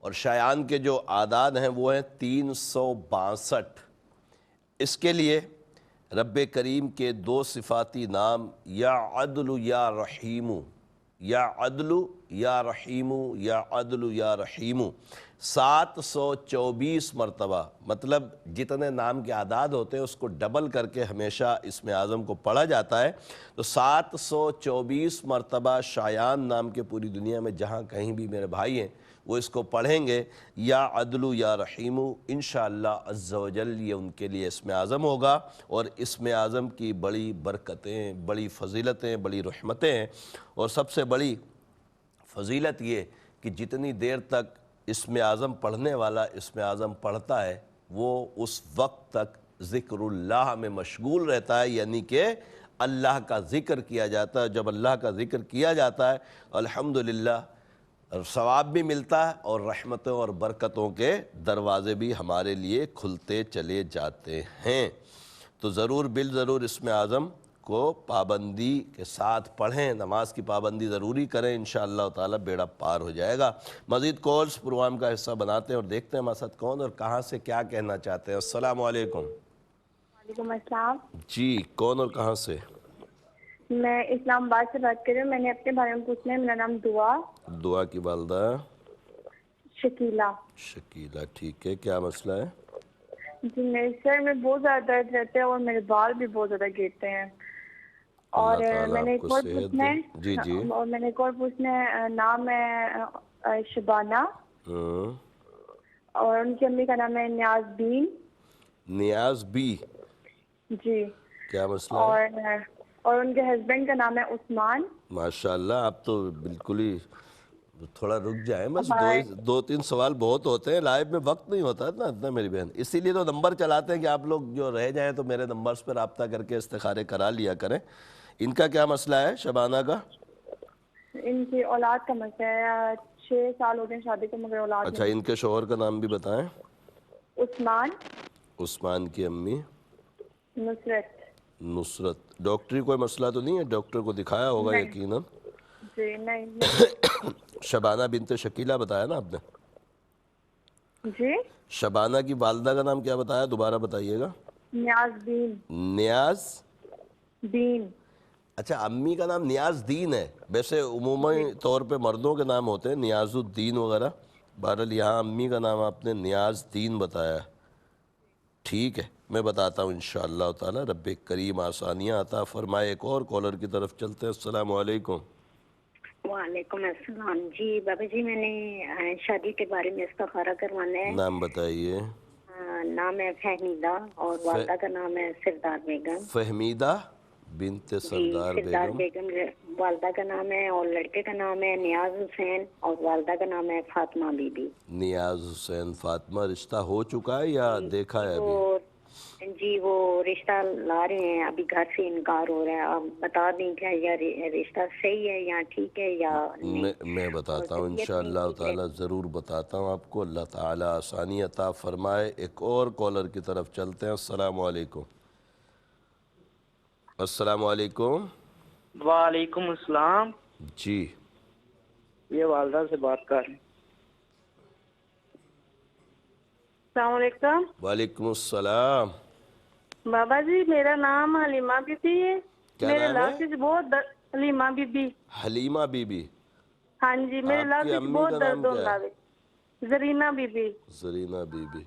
اور شایان کے جو اعداد ہیں وہ ہیں 362۔ اس کے لیے رب کریم کے دو صفاتی نام یا عدل یا رحیم، یا عدل یا رحیم، یا عدل یا رحیم 724 مرتبہ، مطلب جتنے نام کے اعداد ہوتے ہیں اس کو ڈبل کر کے ہمیشہ اسم اعظم کو پڑھا جاتا ہے۔ تو 724 مرتبہ شایان نام کے پوری دنیا میں جہاں کہیں بھی میرے بھائی ہیں وہ اس کو پڑھیں گے، یا عدل یا رحیم، انشاءاللہ عز و جل یہ ان کے لیے اسم اعظم ہوگا۔ اور اسم اعظم کی بڑی برکتیں، بڑی فضیلتیں، بڑی رحمتیں ہیں، اور سب سے بڑی فضیلت یہ کہ جتنی دیر تک اسم اعظم پڑھنے والا اسم اعظم پڑھتا ہے وہ اس وقت تک ذکر اللہ میں مشغول رہتا ہے، یعنی کہ اللہ کا ذکر کیا جاتا ہے۔ جب اللہ کا ذکر کیا جاتا ہے الحمدللہ ثواب بھی ملتا ہے، اور رحمتوں اور برکتوں کے دروازے بھی ہمارے لیے کھلتے چلے جاتے ہیں۔ تو ضرور بالضرور اسم اعظم کو پابندی کے ساتھ پڑھیں، نماز کی پابندی ضروری کریں، انشاءاللہ تعالی بیڑا پار ہو جائے گا۔ مزید کالز پروگرام کا حصہ بناتے ہیں اور دیکھتے ہیں ہمارے ساتھ کون اور کہاں سے کیا کہنا چاہتے ہیں۔ السلام علیکم۔ وعلیکم السلام۔ جی کون اور کہاں سے؟ میں اسلام آباد سے بات کر رہی ہوں، میں نے اپنے بارے میں پوچھنا ہے۔ میرا نام دعا۔ دعا کی والدہ؟ شکیلا۔ شکیلا، ٹھیک ہے، کیا مسئلہ ہے؟ جی میرے سر میں بہت زیادہ درد رہتا ہے اور میرے بال بھی بہت زیادہ گرتے ہیں، اور میں نے ایک اور پوچھنا ہے، جی جی، اور میں نے ایک اور پوچھنا ہے، نام ہے شبانہ، اور ان کی امی کا نام ہے نیاز بین۔ نیاز بی؟ جی۔ کیا مسئلہ ہے؟ اور ان کے ہسبینڈ کا نام ہے عثمان۔ ماشاءاللہ، آپ تو بالکل ہی تھوڑا رک جائیں، بس دو تین سوال بہت ہوتے ہیں، لائیو میں وقت نہیں ہوتا نا اتنا میری بہن، اسی لیے تو نمبر چلاتے ہیں کہ آپ لوگ جو رہ جائیں تو میرے نمبرز پہ رابطہ کر کے استخارے کرا لیا کریں۔ ان کا کیا مسئلہ ہے شبانہ کا؟ ان کی اولاد کا مسئلہ ہے، 6 سال ہو گئے شادی کو مگر اولاد نہیں۔ اچھا، ان کے شوہر کا نام بھی بتائیں۔ عثمان۔ عثمان کی امی؟ نصرت۔ نصرت۔ ڈاکٹری کوئی مسئلہ تو نہیں ہے؟ ڈاکٹر کو دکھایا ہوگا یقیناً؟ جی نہیں۔ شبانہ بنت شکیلہ بتایا نا آپ نے؟ جی۔ شبانہ کی والدہ کا نام کیا بتایا؟ دوبارہ بتائیے گا۔ نیاز بین۔ نیاز بین۔ اچھا، امی کا نام نیاز دین ہے، ویسے عمومی طور پہ مردوں کے نام ہوتے ہیں نیاز الدین وغیرہ، بہرحال یہاں امی کا نام آپ نے نیاز دین بتایا ہے۔ ٹھیک ہے، میں بتاتا ہوں انشاءاللہ تعالی، رب کریم آسانیاں عطا فرمائے۔ ایک اور کالر کی طرف چلتے ہیں۔ السلام علیکم۔ وعلیکم السلام۔ جی بابا جی، میں نے شادی کے بارے میں استخارہ کروانا ہے۔ نام بتائیے۔ نام ہے فہمیدہ، اور والدہ کا نام ہے سردار بیگم۔ فہمیدہ بنت سردار بیگم والدہ کا نام ہے، اور لڑکے کا نام ہے نیاز حسین، اور والدہ کا نام ہے فاطمہ بی بی۔ نیاز حسین فاطمہ، رشتہ ہو چکا ہے یا دیکھا ہے ابھی؟ جی وہ رشتہ لا رہے ہیں، ابھی گھر سے انکار ہو رہا ہے، آپ بتا دیں کیا یا رشتہ صحیح ہے یا ٹھیک ہے یا نہیں؟ میں بتاتا ہوں انشاءاللہ تعالی، ضرور بتاتا ہوں آپ کو، اللہ تعالی آسانی عطا فرمائے۔ ایک اور کالر کی طرف چلتے ہیں۔ السلام علیکم۔ السلام علیکم۔ وعلیکم السلام۔ جی، یہ والدہ سے بات کر رہے ہیں۔ السلام علیکم۔ وعلیکم السلام۔ بابا جی میرا نام حلیمہ بی بی ہے، میرے لاس بہت حلیمہ بی بی۔ حلیمہ بی بی؟ ہاں جی، میرے لاس بہت درد ہوتا ہے۔ زرینہ بی بی۔ زرینہ بی بی،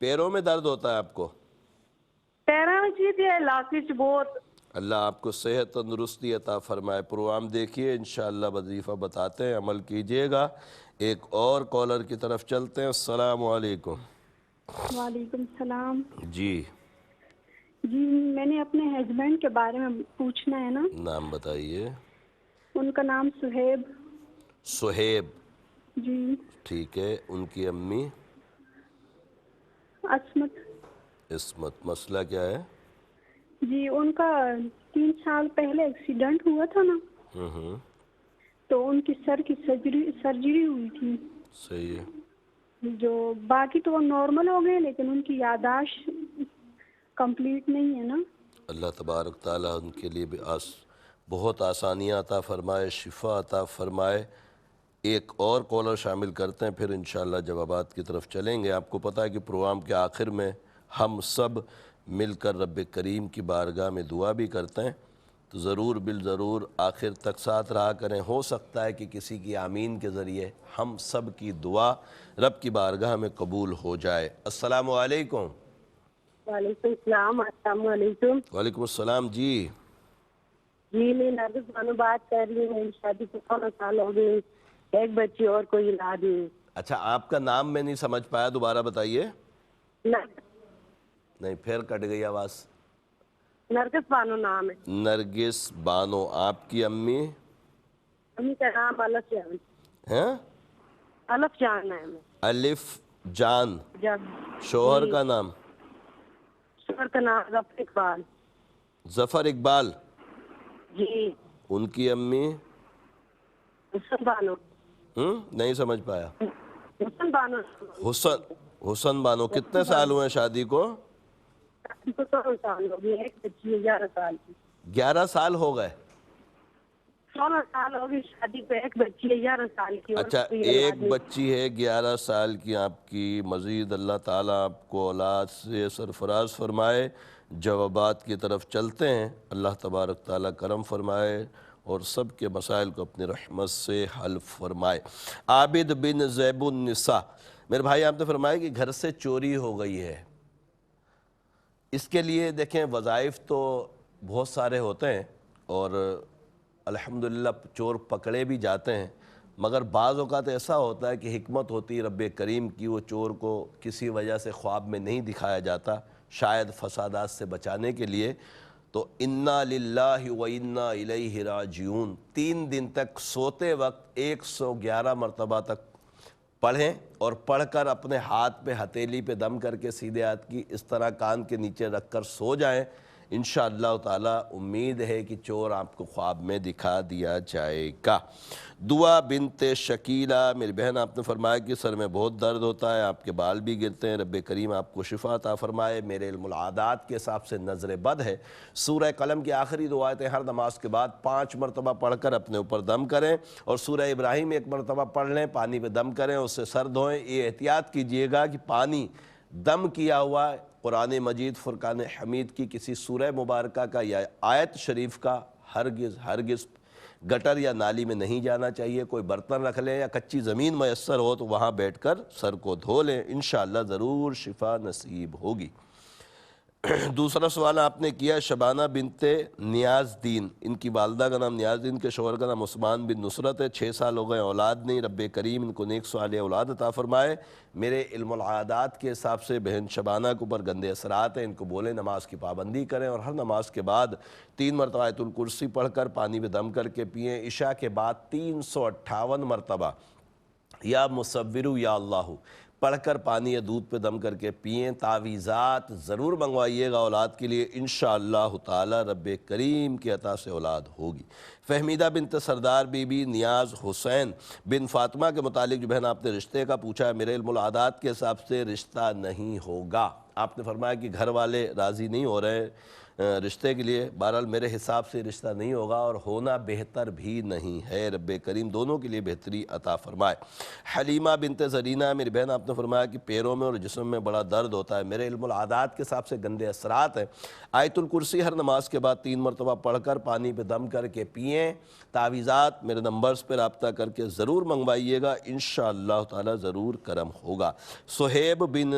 پیروں میں درد ہوتا ہے آپ کو؟ پیروں میں چیز ہے، لاس بہت۔ اللہ آپ کو صحت تندرستی عطا فرمائے۔ پروگرام دیکھیے، انشاءاللہ وظیفہ بتاتے ہیں، عمل کیجئے گا۔ ایک اور کالر کی طرف چلتے ہیں۔ السلام علیکم۔ وعلیکم السلام۔ جی جی، میں نے اپنے ہسبینڈ کے بارے میں پوچھنا ہے نا۔ نام بتائیے۔ ان کا نام سہیب۔ سہیب؟ جی ٹھیک ہے۔ ان کی امی؟ عصمت۔ عصمت۔ مسئلہ کیا ہے؟ جی ان کا 3 سال پہلے ایکسیڈنٹ ہوا تھا نا، تو ان کی سر کی سرجری ہوئی تھی. صحیح ہے. جو باقی تو وہ نارمل ہو گئے، لیکن ان کی یادداشت کمپلیٹ نہیں ہے نا. اللہ تبارک تعالیٰ ان کے لیے بھی بہت آسانیاں عطا فرمائے، شفا عطا فرمائے. ایک اور کالر شامل کرتے ہیں، پھر انشاءاللہ جوابات کی طرف چلیں گے. آپ کو پتہ ہے کہ پروگرام کے آخر میں ہم سب مل کر رب کریم کی بارگاہ میں دعا بھی کرتے ہیں، تو ضرور بالضرور آخر تک ساتھ رہا کریں. ہو سکتا ہے کہ کسی کی آمین کے ذریعے ہم سب کی دعا رب کی بارگاہ میں قبول ہو جائے. السلام علیکم. وعلیکم السلام. السلام علیکم. وعلیکم السلام. جی میں نرگس بانو بات کر رہی ہوں. میری شادی کو 16 سال ہو گئے، ایک بچی اور کوئی اولاد نہیں. اچھا، آپ کا نام میں نہیں سمجھ پایا، دوبارہ بتائیے. نہیں، پھر کٹ گئی آواز. نرگس بانو نام ہے. نرگس بانو. آپ کی امی کا نام الف جان ہے. الف جان ہے. الف جان. شوہر کا نام؟ شوہر کا نام ظفر اقبال. ظفر اقبال. جی. ان کی امی؟ حسن بانو. نہیں سمجھ پایا. حسن بانو. حسن بانو. کتنے سال ہوئے شادی کو؟ 16 سال ہو گئے. ایک بچی ہے 11 سال کی. 11 سال ہو گئے. 16 سال ہو گئی شادی پہ، ایک بچی ہے 11 سال کی. اچھا، ایک بچی ہے 11 سال کی آپ کی. مزید اللہ تعالیٰ آپ کو اولاد سے سرفراز فرمائے. جوابات کی طرف چلتے ہیں. اللہ تبارک تعالیٰ کرم فرمائے اور سب کے مسائل کو اپنی رحمت سے حل فرمائے. عابد بن زیب النساء، میرے بھائی آپ نے فرمایا کہ گھر سے چوری ہو گئی ہے. اس کے لیے دیکھیں وظائف تو بہت سارے ہوتے ہیں اور الحمدللہ چور پکڑے بھی جاتے ہیں، مگر بعض اوقات ایسا ہوتا ہے کہ حکمت ہوتی ہے رب کریم کی، وہ چور کو کسی وجہ سے خواب میں نہیں دکھایا جاتا، شاید فسادات سے بچانے کے لیے. تو انا للہ و انا الیہ راجعون 3 دن تک سوتے وقت 111 مرتبہ تک پڑھیں، اور پڑھ کر اپنے ہاتھ پہ ہتھیلی پہ دم کر کے سیدھے ہاتھ کی اس طرح کان کے نیچے رکھ کر سو جائیں. انشاءاللہ تعالی امید ہے کہ چور آپ کو خواب میں دکھا دیا جائے گا. دعا بنت شکیلہ، میری بہن آپ نے فرمایا کہ سر میں بہت درد ہوتا ہے، آپ کے بال بھی گرتے ہیں، رب کریم آپ کو شفا عطا فرمائے. میرے علم العادات کے حساب سے نظر بد ہے. سورہ قلم کی آخری 2 آیتیں ہر نماز کے بعد 5 مرتبہ پڑھ کر اپنے اوپر دم کریں، اور سورہ ابراہیم 1 مرتبہ پڑھ لیں، پانی پہ دم کریں، اس سے سر دھوئیں. یہ احتیاط کیجئے گا کہ پانی دم کیا ہوا قرآن مجید فرقان حمید کی کسی سورہ مبارکہ کا یا آیت شریف کا ہرگز گٹر یا نالی میں نہیں جانا چاہیے. کوئی برتن رکھ لیں یا کچی زمین میسر ہو تو وہاں بیٹھ کر سر کو دھو لیں، انشاءاللہ ضرور شفا نصیب ہوگی. دوسرا سوال آپ نے کیا شبانہ بنت نیاز دین، ان کی والدہ کا نام نیاز دین کے شوہر کا نام عثمان بن نصرت ہے. 6 سال ہو گئے اولاد نہیں، رب کریم ان کو نیک صالح اولاد عطا فرمائے. میرے علم العادات کے حساب سے بہن شبانہ کے اوپر گندے اثرات ہیں، ان کو بولیں نماز کی پابندی کریں، اور ہر نماز کے بعد 3 مرتبہ آیت الکرسی پڑھ کر پانی میں دم کر کے پئیں. عشاء کے بعد 358 مرتبہ یا مصورو یا اللہ پڑھ کر پانی یا دودھ پہ دم کر کے پئیں. تعویذات ضرور منگوائیے گا اولاد کے لیے، انشاءاللہ تعالی رب کریم کی عطا سے اولاد ہوگی. فہمیدہ بنت سردار بی بی نیاز حسین بن فاطمہ کے متعلق جو بہن آپ نے رشتے کا پوچھا ہے، میرے علم العادات کے حساب سے رشتہ نہیں ہوگا. آپ نے فرمایا کہ گھر والے راضی نہیں ہو رہے رشتے کے لیے. بہرحال میرے حساب سے رشتہ نہیں ہوگا اور ہونا بہتر بھی نہیں ہے. رب کریم دونوں کے لیے بہتری عطا فرمائے. حلیمہ بنت زرینہ، میری بہن آپ نے فرمایا کہ پیروں میں اور جسم میں بڑا درد ہوتا ہے. میرے علم العادات کے حساب سے گندے اثرات ہیں. آیت الکرسی ہر نماز کے بعد 3 مرتبہ پڑھ کر پانی پہ دم کر کے پئیں. تعویذات میرے نمبرز پہ رابطہ کر کے ضرور منگوائیے گا، انشاءاللہ تعالی ضرور کرم ہوگا. صہیب بن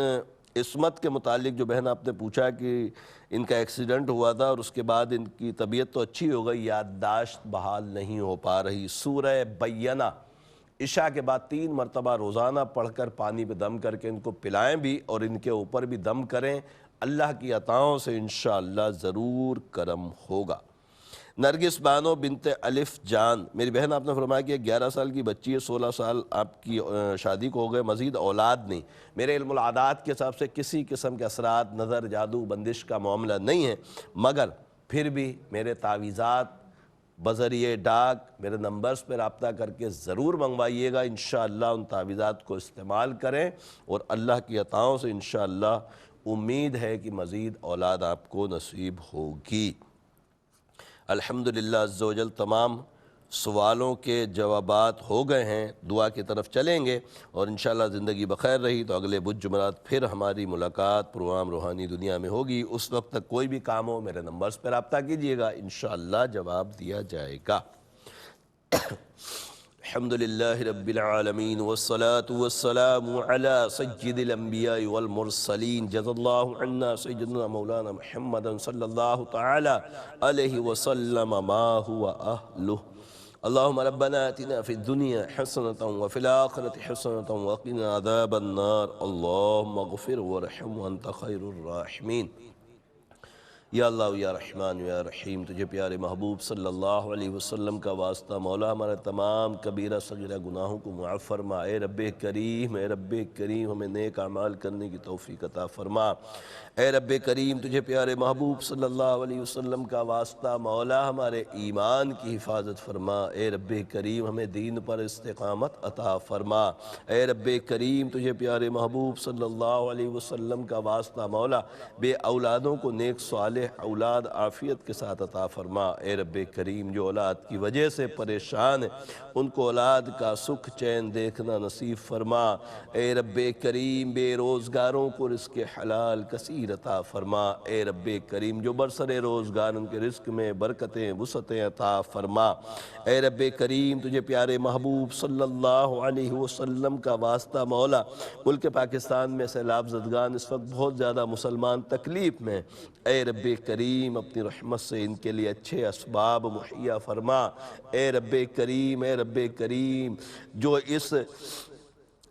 عصمت کے متعلق جو بہن آپ نے پوچھا کہ ان کا ایکسیڈنٹ ہوا تھا اور اس کے بعد ان کی طبیعت تو اچھی ہو گئی، یادداشت بحال نہیں ہو پا رہی. سورہ بینہ عشاء کے بعد 3 مرتبہ روزانہ پڑھ کر پانی پہ دم کر کے ان کو پلائیں بھی اور ان کے اوپر بھی دم کریں. اللہ کی عطاؤں سے انشاءاللہ ضرور کرم ہوگا. نرگس بانو بنت الف جان، میری بہن آپ نے فرمایا کہ 11 سال کی بچی ہے، 16 سال آپ کی شادی کو ہو گئے، مزید اولاد نہیں، میرے علم العادات کے حساب سے کسی قسم کے اثرات، نظر، جادو، بندش کا معاملہ نہیں ہے، مگر پھر بھی میرے تعویذات بذریعہ ڈاک میرے نمبرز پہ رابطہ کر کے ضرور منگوائیے گا، انشاءاللہ ان تعویذات کو استعمال کریں اور اللہ کی عطاؤں سے انشاءاللہ امید ہے کہ مزید اولاد آپ کو نصیب ہوگی۔ الحمدللہ عز و جل تمام سوالوں کے جوابات ہو گئے ہیں، دعا کی طرف چلیں گے اور انشاءاللہ زندگی بخیر رہی تو اگلے بدھ جمعرات پھر ہماری ملاقات پروگرام روحانی دنیا میں ہوگی۔ اس وقت تک کوئی بھی کام ہو میرے نمبرز پہ رابطہ کیجئے گا، انشاءاللہ جواب دیا جائے گا۔ الحمدللہ رب العالمین والصلاة والسلام علی سید الانبیاء والمرسلین، جزا اللہ عنا سیدنا مولانا محمد صلی اللہ تعالی علیہ وسلم ما هو اہلہ۔ اللہم ربنا آتنا فی الدنیا حسنة وفی الآخرة حسنة وقنا عذاب النار، اللہم اغفر ورحم وانت خیر الراحمین۔ یا اللہ یا رحمان یا رحیم، تجھے پیارے محبوب صلی اللہ علیہ وسلم کا واسطہ، مولا ہمارے تمام کبیرہ صغیرہ گناہوں کو معاف فرما۔ اے رب کریم، اے رب کریم، ہمیں نیک اعمال کرنے کی توفیق عطا فرما۔ اے رب کریم، تجھے پیارے محبوب صلی اللہ علیہ وسلم کا واسطہ، مولا ہمارے ایمان کی حفاظت فرما۔ اے رب کریم، ہمیں دین پر استقامت عطا فرما۔ اے رب کریم، تجھے پیارے محبوب صلی اللہ علیہ وسلم کا واسطہ، مولا بے اولادوں کو نیک صالح اولاد عافیت کے ساتھ عطا فرما۔ اے رب کریم، جو اولاد کی وجہ سے پریشان ہیں ان کو اولاد کا سکھ چین دیکھنا نصیب فرما۔ اے رب کریم، بے روزگاروں کو رزق حلال کثیر عطا فرما۔ اے رب کریم، جو برسر روزگار ان کے رزق میں برکتیں وسعتیں عطا فرما۔ اے رب کریم، تجھے پیارے محبوب صلی اللہ علیہ وسلم کا واسطہ، مولا ملک پاکستان میں سیلاب زدگان اس وقت بہت زیادہ مسلمان تکلیف میں، اے رب کریم اپنی رحمت سے ان کے لیے اچھے اسباب مہیا فرما۔ اے رب کریم، اے رب کریم، جو اس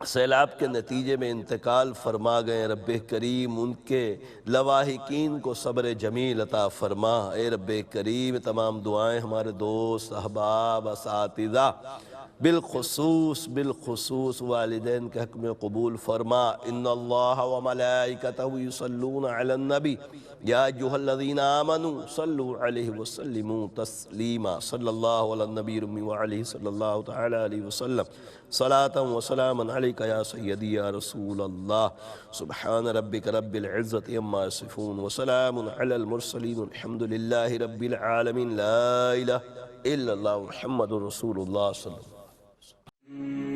سیلاب کے نتیجے میں انتقال فرما گئے، رب کریم ان کے لواحقین کو صبر جمیل عطا فرما۔ اے رب کریم، تمام دعائیں ہمارے دوست، احباب، اساتذہ، بالخصوص والدین کے حق میں قبول فرما۔ ان اللہ وملائکتہ یصلون علی النبی یا ایھا الذین آمنوا صلوا علیہ وسلموا تسلیما، صلی اللہ علی النبی الأمی وعلیہ صلی اللہ تعالی علیہ وسلم، صلاۃ وسلاما علیک یا سیدی یا رسول اللہ۔ سبحان ربک رب العزت عما یصفون وسلام علی المرسلین، الحمد للہ رب العالمین، لا الہ الا اللہ محمد رسول اللہ صلی اللہ علیہ وسلم۔